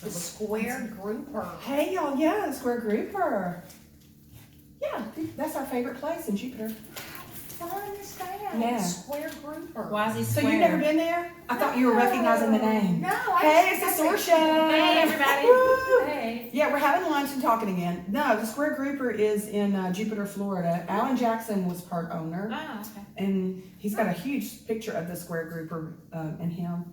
The square grouper. Hey y'all, yeah, the square grouper. Yeah, that's our favorite place in Jupiter. Fun is that? Yeah. Square grouper. Why is he So square? you've never been there? I thought you were recognizing the name. No, Hey, it's the SOAR show. Hey, everybody. Woo. Hey. Yeah, we're having lunch and talking again. No, the Square Grouper is in Jupiter, Florida. Alan Jackson was part owner, Oh, okay. and he's got a huge picture of the Square Grouper in him.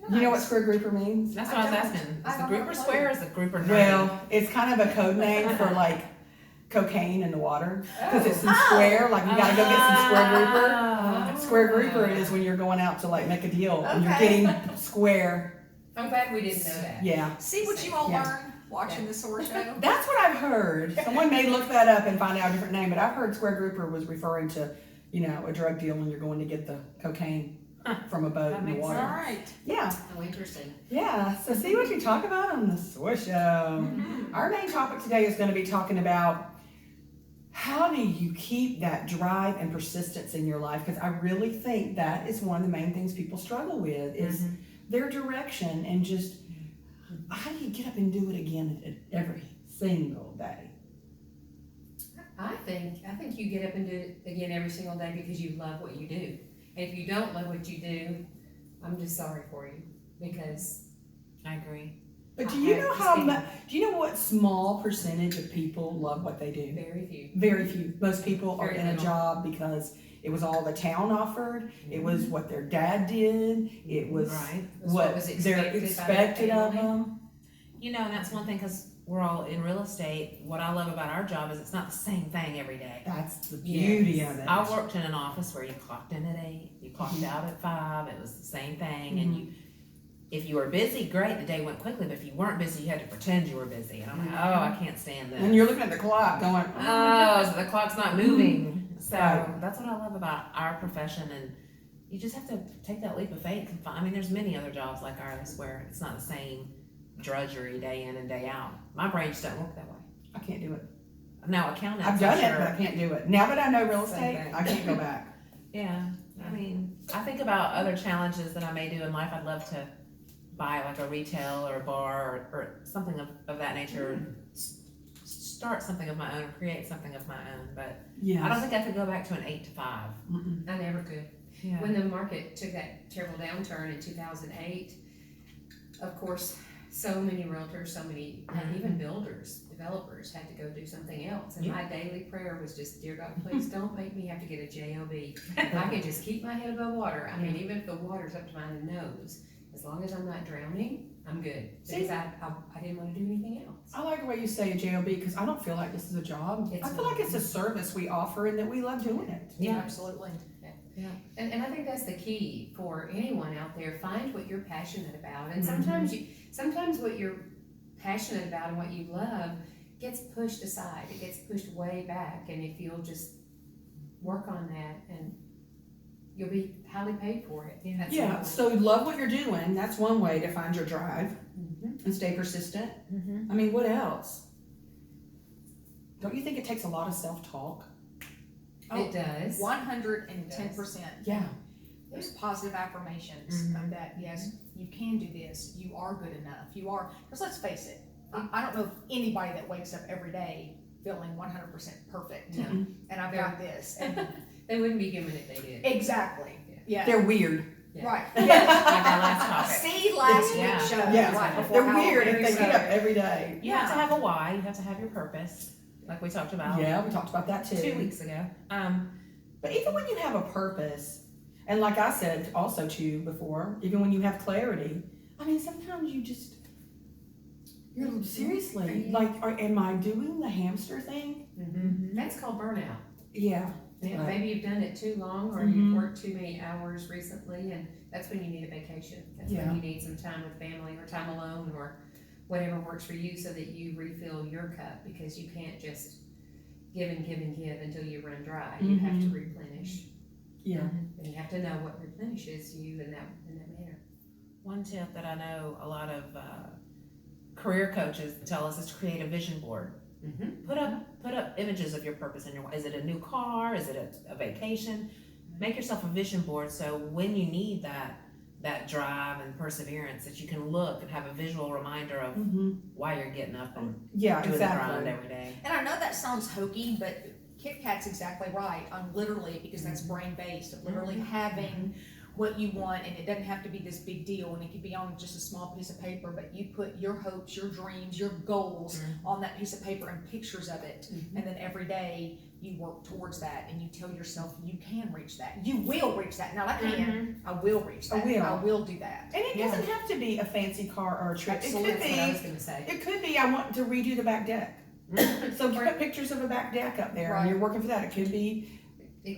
You know what Square Grouper means? That's what I was asking. Is the grouper square or is the grouper nerdy? Well, it's kind of a code name for like cocaine in the water because it's some square. Like you gotta go get some Square Grouper. Oh. Square Grouper is when you're going out to like make a deal and you're Okay. getting square. I'm glad we didn't know that. Yeah. See what you all Yeah. learn watching the SOAR show? That's what I've heard. Someone may look that up and find out a different name, but I've heard Square Grouper was referring to, a drug deal when you're going to get the cocaine from a boat in the makes water. All right. Yeah, Oh, interesting. yeah. So see what you talk about on the SOAR show. Our main topic today is going to be talking about how do you keep that drive and persistence in your life? Because I really think that is one of the main things people struggle with is their direction and just how do you get up and do it again every single day? I think you get up and do it again every single day because you love what you do. And if you don't love what you do, I'm just sorry for you because I agree. But do you know do you know what small percentage of people love what they do? very few. Very few. Most people are Very in a little. job because it was all the town offered. It was what their dad did. It was Right. what was they're expected by their expected of family. them. And that's one thing because we're all in real estate. What I love about our job is it's not the same thing every day. That's the beauty Yes. of it. I worked in an office where you clocked in at 8, you clocked out at 5. It was the same thing, and if you were busy, great, the day went quickly. But if you weren't busy, you had to pretend you were busy. And I'm like, oh, I can't stand this. And you're looking at the clock going, Oh, so the clock's not moving. So Right. that's what I love about our profession, and you just have to take that leap of faith and find. I mean, there's many other jobs like ours where it's not the same drudgery day in and day out. My brain just doesn't work that way. I can't do it. Now accountants, I've done I'm it, sure. but I can't do it. Now that I know real Same estate, thing. I can't go back. Yeah, I mean, I think about other challenges that I may do in life. I'd love to buy like a retail or a bar or something of that nature, start something of my own, or create something of my own. But Yeah. I don't think I could go back to an 8 to 5. I never could. Yeah. When the market took that terrible downturn in 2008, of course, so many realtors, so many, even builders, developers had to go do something else. And my daily prayer was just, dear God, please don't make me have to get a job. If I could just keep my head above water, I mean, even if the water's up to my nose, as long as I'm not drowning, I'm good. Because I didn't want to do anything else. I like the way you say a JOB because I don't feel like this is a job. It's I feel like it's a service we offer and that we love doing it. Yeah. Absolutely. And I think that's the key for anyone out there. Find what you're passionate about. And sometimes what you're passionate about and what you love gets pushed aside. It gets pushed way back. And if you'll just work on that, and you'll be highly paid for it. Yeah. That's Yeah, all. so love what you're doing. That's one way to find your drive and stay persistent. I mean, what else? Don't you think it takes a lot of self-talk? It does. 110%. Yeah. There's positive affirmations of that, yes, you can do this, you are good enough, you are, because let's face it, I don't know of anybody that wakes up every day feeling 100% perfect. No. And I've got this. And They wouldn't be human if they did. exactly. Yeah. They're weird. Yeah. Right. Like our last topic. See, last Yeah. week's show. Yeah. Right before They're weird if Halloween, they so- get up every day. You have to have a why. You have to have your purpose, like we talked about. Yeah, we talked about that too. 2 weeks ago. But even when you have a purpose, and like I said also to you before, even when you have clarity, I mean, sometimes you're seriously, like, am I doing the hamster thing? That's called burnout. Yeah. Yeah, Right. maybe you've done it too long, or you've worked too many hours recently, and that's when you need a vacation. That's Yeah. when you need some time with family, or time alone, or whatever works for you, so that you refill your cup, because you can't just give and give and give until you run dry. You have to replenish. Yeah. And you have to know what replenishes you in that manner. One tip that I know a lot of career coaches tell us is to create a vision board. Put up images of your purpose in your. Is it a new car? Is it a vacation? Make yourself a vision board, so when you need that that drive and perseverance that you can look and have a visual reminder of why you're getting up and Yeah, doing the grind exactly. every day. And I know that sounds hokey, but Kit Kat's exactly right on literally, because that's brain based, of literally having what you want, and it doesn't have to be this big deal, and it could be on just a small piece of paper, but you put your hopes, your dreams, your goals on that piece of paper and pictures of it, and then every day you work towards that, and you tell yourself you can reach that, you will reach that, not I can, I will reach that, I will do that. And it doesn't have to be a fancy car or a trip. Absolutely. It could That's what I be, was gonna say. it could be, I want to redo the back deck. So you put pictures of a back deck up there, and you're working for that. It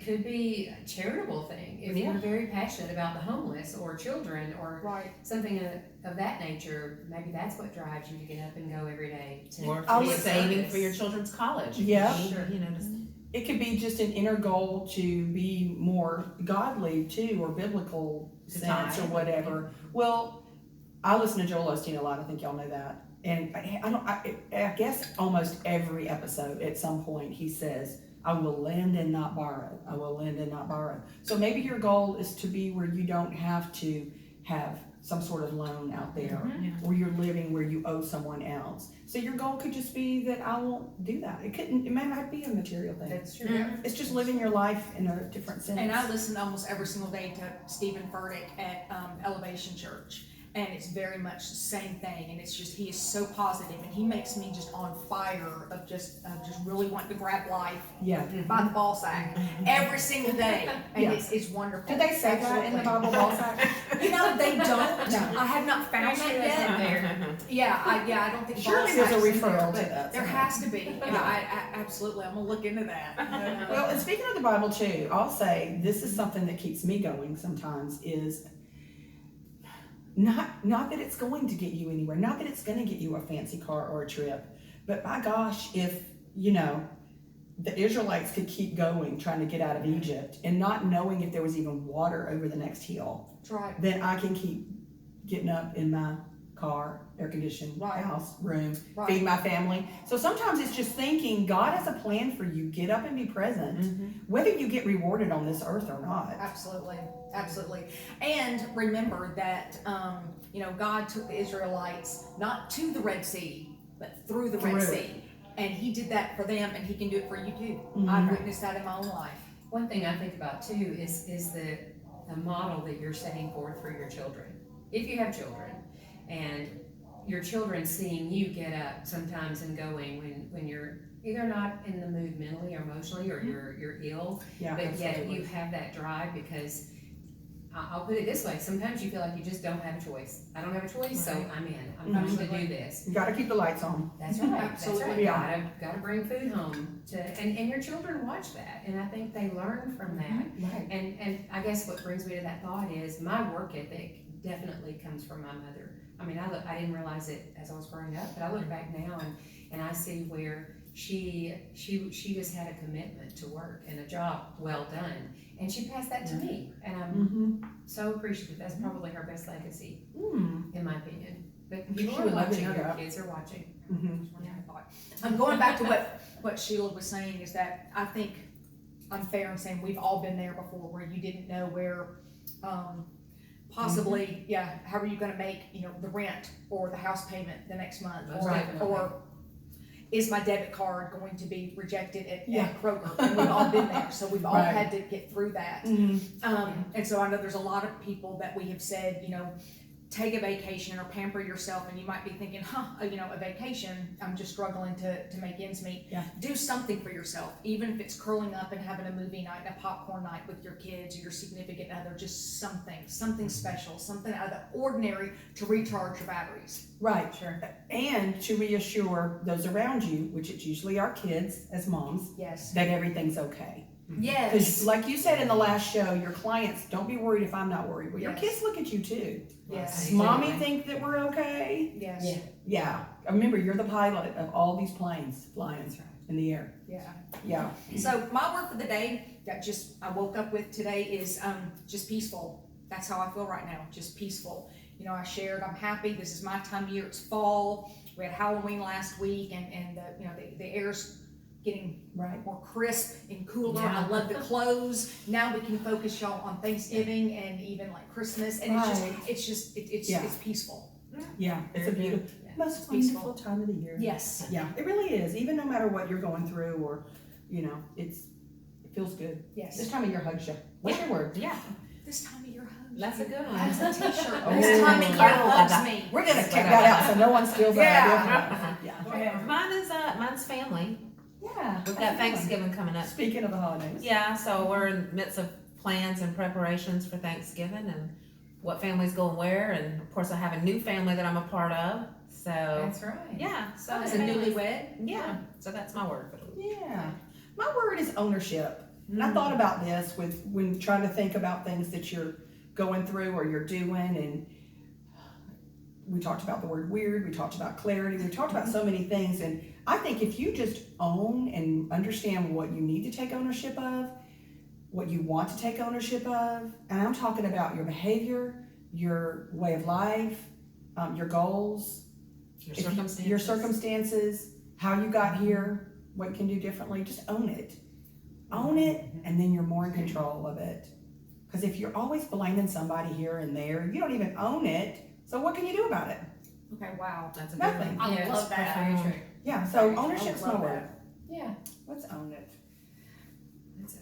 could be a charitable thing. If you're very passionate about the homeless or children or something of that nature, maybe that's what drives you to get up and go every day. Or to be be of saving service. for your children's college. Yeah. Sure. You know, just it could be just an inner goal to be more godly too, or biblical sense, or whatever. Well, I listen to Joel Osteen a lot. I think y'all know that. And I guess almost every episode at some point he says, I will lend and not borrow. I will lend and not borrow. So maybe your goal is to be where you don't have to have some sort of loan out there, where you're living where you owe someone else. So your goal could just be that I won't do that. It may not be a material thing. That's true. It's just living your life in a different sense. And I listen almost every single day to Stephen Furtick at Elevation Church. And it's very much the same thing, and it's just, he is so positive, and he makes me just on fire of just really wanting to grab life by the ball sack every single day, and it's wonderful. Did they say that in the Bible, ball sack? You know, they don't. No. I have not found that yet. I don't think Surely ball there's a sack's in there, referral to but that there somewhere. has to be. I absolutely, I'm gonna look into that. Well, and speaking of the Bible too, I'll say this is something that keeps me going sometimes, is not that it's going to get you anywhere, not that it's going to get you a fancy car or a trip, but my gosh, if, the Israelites could keep going trying to get out of Egypt and not knowing if there was even water over the next hill, That's right. then I can keep getting up in my car, air-conditioned house, room, feed my family. So sometimes it's just thinking God has a plan for you. Get up and be present, whether you get rewarded on this earth or not. Absolutely. And remember that, God took the Israelites not to the Red Sea, but through the Red Sea. And he did that for them, and he can do it for you too. I've witnessed that in my own life. One thing I think about too is the model that you're setting forth for your children. If you have children, and your children seeing you get up sometimes and going when you're either not in the mood mentally or emotionally, or you're ill, but yet you have that drive, because I'll put it this way, sometimes you feel like you just don't have a choice. I don't have a choice, so I'm in. I'm going to do this. You gotta keep the lights on. That's right. Absolutely. That's right. Gotta bring food home and your children watch that, and I think they learn from that. Right. And I guess what brings me to that thought is my work ethic definitely comes from my mother. I mean, I didn't realize it as I was growing up, but I look back now and I see where she just had a commitment to work and a job well done, and she passed that to me, and I'm so appreciative. That's probably her best legacy, in my opinion. But people are watching. Your kids are watching. I'm going back to what Sheila was saying, is that I think I'm fair in saying we've all been there before, where you didn't know where possibly how are you going to make the rent or the house payment the next month, or is my debit card going to be rejected at Kroger? And we've all been there, so we've all had to get through that. And so I know there's a lot of people that we have said, take a vacation or pamper yourself, and you might be thinking, a vacation, I'm just struggling to make ends meet. Do something for yourself, even if it's curling up and having a movie night, a popcorn night with your kids or your significant other, just something special, something out of the ordinary to recharge your batteries. Right, sure. And to reassure those around you, which it's usually our kids as moms, that everything's okay. Yes. Because like you said in the last show, your clients, don't be worried if I'm not worried. Well, your kids look at you too. Yes. Does mommy think that we're okay? Yes. Yeah. Remember, you're the pilot of all these planes flying in the air. Yeah. So my word for the day that I woke up with today is just peaceful. That's how I feel right now, just peaceful. I shared, I'm happy. This is my time of year. It's fall. We had Halloween last week, and the air's getting Right. more crisp and cooler. Yeah. I love the clothes. Now we can focus y'all on Thanksgiving and even like Christmas, and Right. it's Yeah. it's peaceful. Yeah, it's a Very good. beautiful, Yeah. most Peaceful. wonderful time of the year. Yes. Yeah, it really is. Even no matter what you're going through, or it feels good. Yes. This time of year hugs you. What's your word? Yeah, This time of year hugs. that's a you. good one. That's a t-shirt. Oh. This time of year hugs me. We're gonna That's kick what that I out so no one steals that Yeah. idea. Yeah. Mine's family. Yeah. We've got Thanksgiving coming up. Speaking of the holidays. Yeah, so we're in the midst of plans and preparations for Thanksgiving and what family's going where, and of course I have a new family that I'm a part of. So That's right. yeah, so As a newlywed. yeah, so that's my word for the week. Yeah. My word is ownership. And I thought about this when trying to think about things that you're going through or you're doing, and we talked about the word weird, we talked about clarity, we talked about so many things, and I think if you just own and understand what you need to take ownership of, what you want to take ownership of, and I'm talking about your behavior, your way of life, your goals, your circumstances, how you got here, what you can do differently, just own it. Own it, and then you're more in control of it. Because if you're always blaming somebody here and there, you don't even own it, so what can you do about it? Okay, wow. That's a Nothing. good one. I Yeah, love that. Very true. Yeah, so ownership's my love word. Yeah. Let's own it.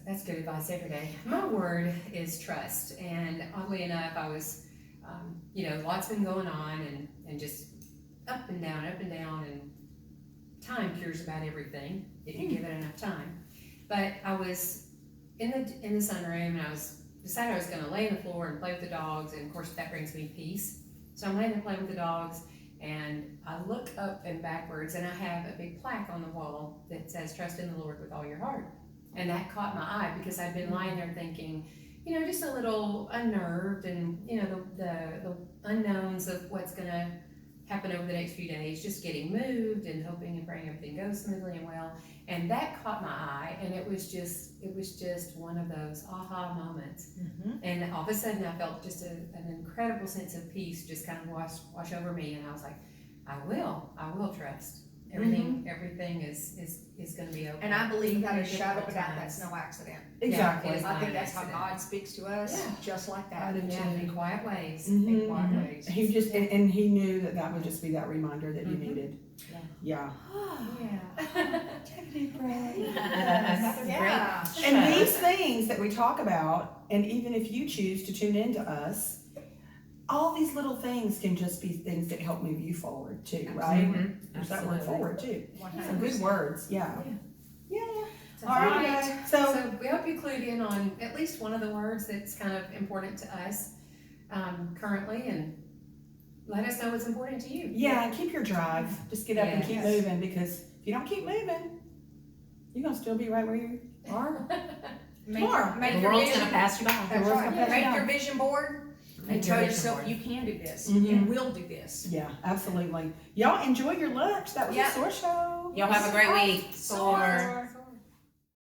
That's good advice every day. My word is trust, and oddly enough, I was, lots been going on, and just up and down, and time cures about everything if you give it enough time. But I was in the sunroom, and I decided I was going to lay on the floor and play with the dogs, and of course that brings me peace. So I'm laying there playing with the dogs, and I look up and backwards, and I have a big plaque on the wall that says, "Trust in the Lord with all your heart." And that caught my eye because I'd been lying there thinking, just a little unnerved, and the unknowns of what's going to happen over the next few days, just getting moved and hoping and praying everything goes smoothly and well. And that caught my eye, and it was just one of those aha moments. Mm-hmm. And all of a sudden I felt just an incredible sense of peace just kind of wash over me, and I was like, I will trust. Everything is going to be okay. And I believe that Even a in shadow of a difficult doubt, times. that's no accident. Exactly. Yeah, it is. I think an that's how accident. God speaks to us, Yeah. just like that. I do Yeah, too. in quiet ways. Mhm. In quiet ways. He just and he knew that would just be that reminder that you needed. Yeah. Take a deep breath. That's Yeah. great. And these things that we talk about, and even if you choose to tune into us, all these little things can just be things that help move you forward too, right? Mhm. Use that word Absolutely. forward too. Some 100%. good words, yeah. Yeah. So, All right. So So we hope you clued in on at least one of the words that's kind of important to us currently, and let us know what's important to you. yeah, and keep your drive. Just get up and keep Yes. moving, because if you don't keep moving, you're gonna still be right where you are. Make Tomorrow. make The your world's vision. gonna pass you by. That's world's right. gonna pass you Make by. your vision board and Make tell your yourself vision you can do this. Mhm. You will do this. Yeah, absolutely. Y'all enjoy your lunch. That was Yeah. a SOAR show. Y'all have a great week. SOAR. SOAR.